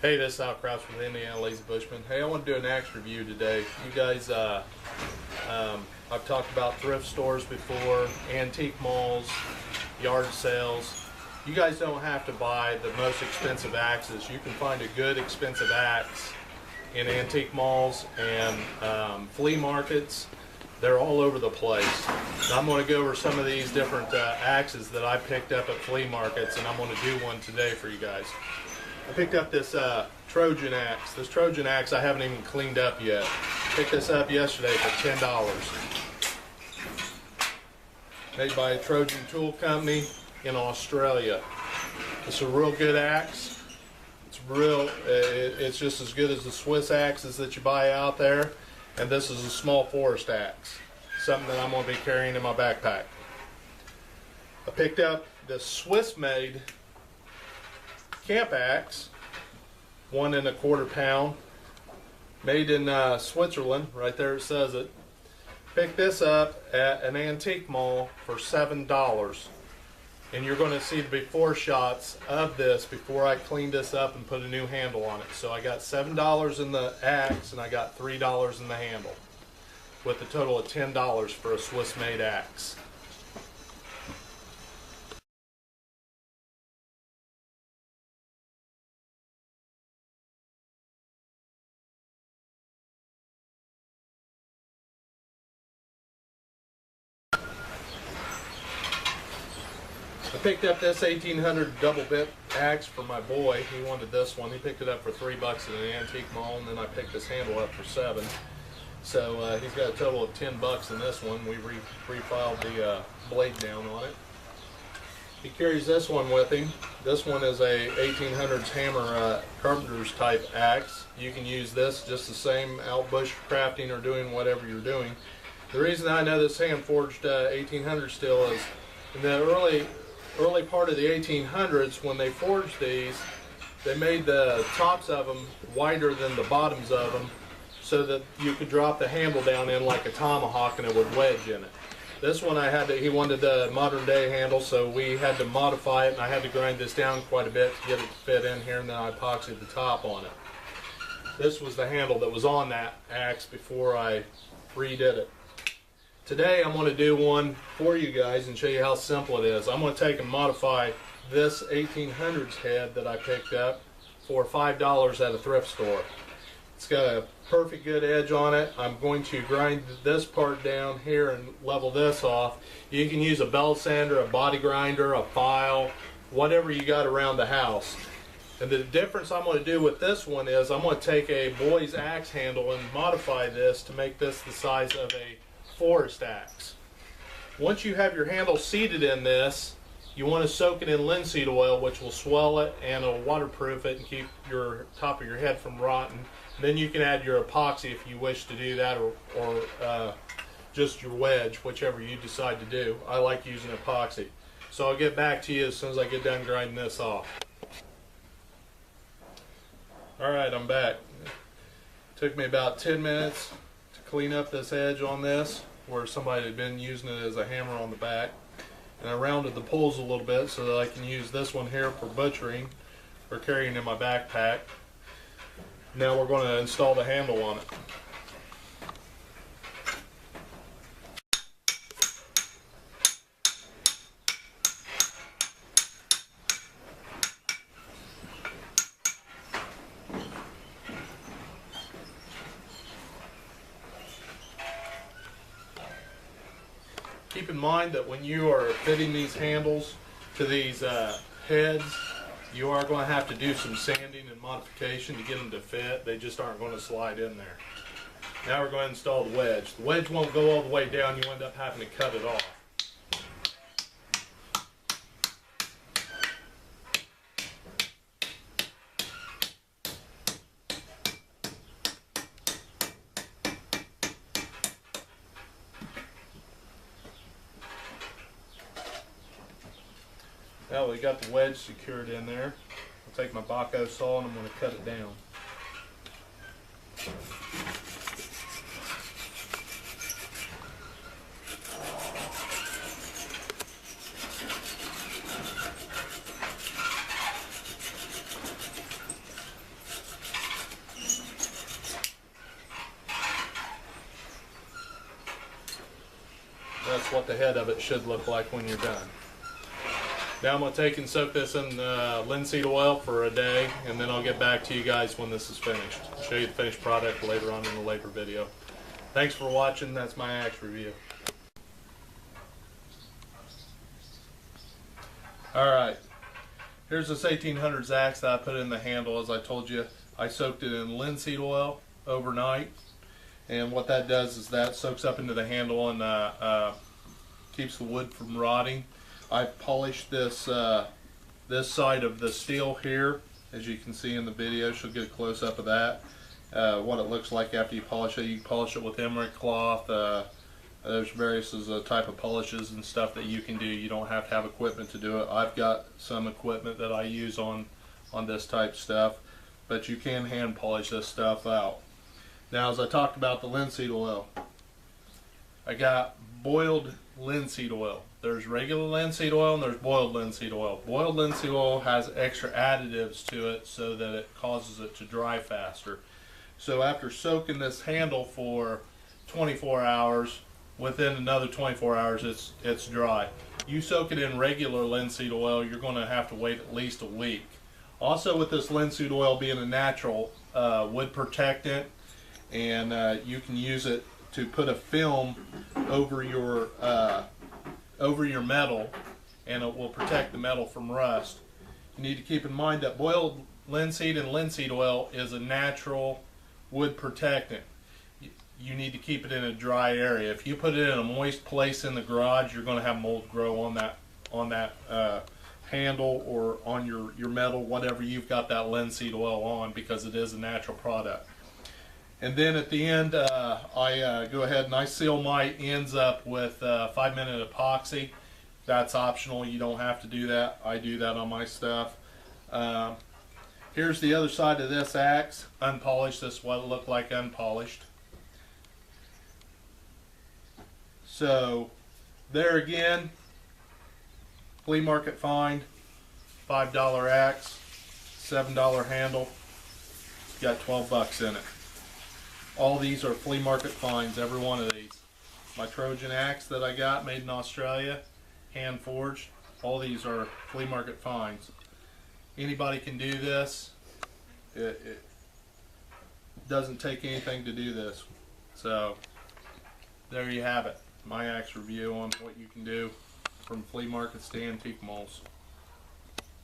Hey, this is Al Krauss with Indiana Lazy Bushman. Hey, I want to do an axe review today. You guys, I've talked about thrift stores before, antique malls, yard sales. You guys don't have to buy the most expensive axes. You can find a good expensive axe in antique malls and flea markets. They're all over the place. And I'm going to go over some of these different axes that I picked up at flea markets, and I'm going to do one today for you guys. I picked up this Trojan axe. This Trojan axe I haven't even cleaned up yet. Picked this up yesterday for $10. Made by a Trojan Tool Company in Australia. It's a real good axe. It's just as good as the Swiss axes that you buy out there. And this is a small forest axe. Something that I'm going to be carrying in my backpack. I picked up this Swiss-made camp axe, 1 1/4 pound, made in Switzerland. Right there it says it. Picked this up at an antique mall for $7, and you're going to see the before shots of this before I cleaned this up and put a new handle on it. So I got $7 in the axe and I got $3 in the handle, with a total of $10 for a Swiss-made axe. I picked up this 1800 double bit axe for my boy. He wanted this one. He picked it up for $3 at an antique mall, and then I picked this handle up for $7. So he's got a total of $10 in this one. We refiled the blade down on it. He carries this one with him. This one is a 1800s hammer carpenter's type axe. You can use this just the same out bush crafting or doing whatever you're doing. The reason I know this hand forged 1800 steel is in the early part of the 1800s, when they forged these, they made the tops of them wider than the bottoms of them so that you could drop the handle down in like a tomahawk and it would wedge in it. This one he wanted the modern day handle, so we had to modify it, and I had to grind this down quite a bit to get it to fit in here, and then I epoxied the top on it. This was the handle that was on that axe before I redid it. Today I'm going to do one for you guys and show you how simple it is. I'm going to take and modify this 1800s head that I picked up for $5 at a thrift store. It's got a perfect good edge on it. I'm going to grind this part down here and level this off. You can use a belt sander, a body grinder, a file, whatever you got around the house. And the difference I'm going to do with this one is I'm going to take a boy's axe handle and modify this to make this the size of a forest axe. Once you have your handle seated in this, you want to soak it in linseed oil, which will swell it and it'll waterproof it and keep your top of your head from rotting. Then you can add your epoxy if you wish to do that, or just your wedge, whichever you decide to do. I like using epoxy. So I'll get back to you as soon as I get done grinding this off. Alright, I'm back. Took me about 10 minutes to clean up this edge on this, where somebody had been using it as a hammer on the back. And I rounded the pulls a little bit so that I can use this one here for butchering or carrying in my backpack. Now we're going to install the handle on it. Keep in mind that when you are fitting these handles to these heads, you are going to have to do some sanding and modification to get them to fit. They just aren't going to slide in there. Now we're going to install the wedge. The wedge won't go all the way down. You end up having to cut it off. Now we got the wedge secured in there. I'll take my Baco saw and I'm going to cut it down. what the head of it should look like when you're done. Now I'm going to take and soak this in linseed oil for a day, and then I'll get back to you guys when this is finished. I'll show you the finished product later on in the later video. Thanks for watching. That's my axe review. Alright, here's this 1800s axe that I put in the handle. As I told you, I soaked it in linseed oil overnight, and what that does is that soaks up into the handle and keeps the wood from rotting. I polished this this side of the steel here, as you can see in the video. She'll get a close-up of that, what it looks like after you polish it. You can polish it with emery cloth. There's various type of polishes and stuff that you can do. You don't have to have equipment to do it. I've got some equipment that I use on this type stuff, but you can hand polish this stuff out. Now, as I talked about the linseed oil, I got boiled linseed oil. There's regular linseed oil and there's boiled linseed oil. Boiled linseed oil has extra additives to it so that it causes it to dry faster. So after soaking this handle for 24 hours, within another 24 hours it's dry. You soak it in regular linseed oil, you're going to have to wait at least a week. Also, with this linseed oil being a natural wood protectant, and you can use it to put a film over your metal, and it will protect the metal from rust. You need to keep in mind that boiled linseed and linseed oil is a natural wood protectant. You need to keep it in a dry area. If you put it in a moist place in the garage, you're going to have mold grow on that handle or on your metal, whatever you've got that linseed oil on, because it is a natural product. And then at the end, I go ahead and I seal my ends up with 5-minute epoxy. That's optional. You don't have to do that. I do that on my stuff. Here's the other side of this axe, unpolished. This is what it looked like unpolished. So there again, flea market find, $5 axe, $7 handle. Got 12 bucks in it. All these are flea market finds, every one of these. My Trojan axe that I got, made in Australia, hand forged. All these are flea market finds. Anybody can do this. It doesn't take anything to do this. So there you have it. My axe review on what you can do from flea markets to antique malls.